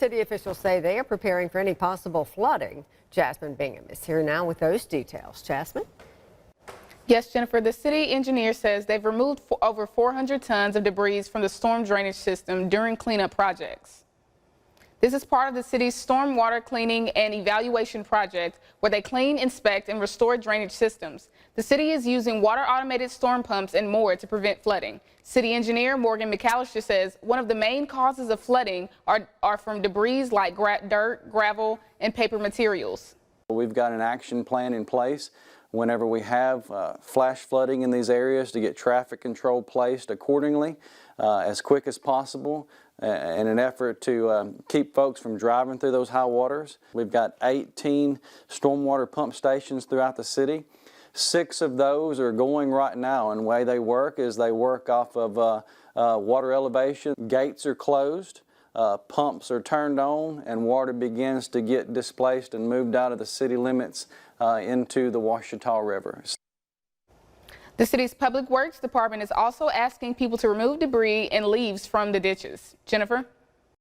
City officials say they are preparing for any possible flooding. Jasmine Bingham is here now with those details. Jasmine? Yes, Jennifer, the city engineer says they've removed over 400 tons of debris from the storm drainage system during cleanup projects. This is part of the city's stormwater cleaning and evaluation project, where they clean, inspect, and restore drainage systems. The city is using water automated storm pumps and more to prevent flooding. City engineer Morgan McAllister says one of the main causes of flooding are from debris like dirt, gravel, and paper materials. We've got an action plan in place whenever we have flash flooding in these areas to get traffic control placed accordingly as quick as possible in an effort to keep folks from driving through those high waters. We've got 18 stormwater pump stations throughout the city. 6 of those are going right now, and the way they work is they work off of water elevation. Gates are closed, pumps are turned on, and water begins to get displaced and moved out of the city limits into the Ouachita River. The city's Public Works Department is also asking people to remove debris and leaves from the ditches. Jennifer?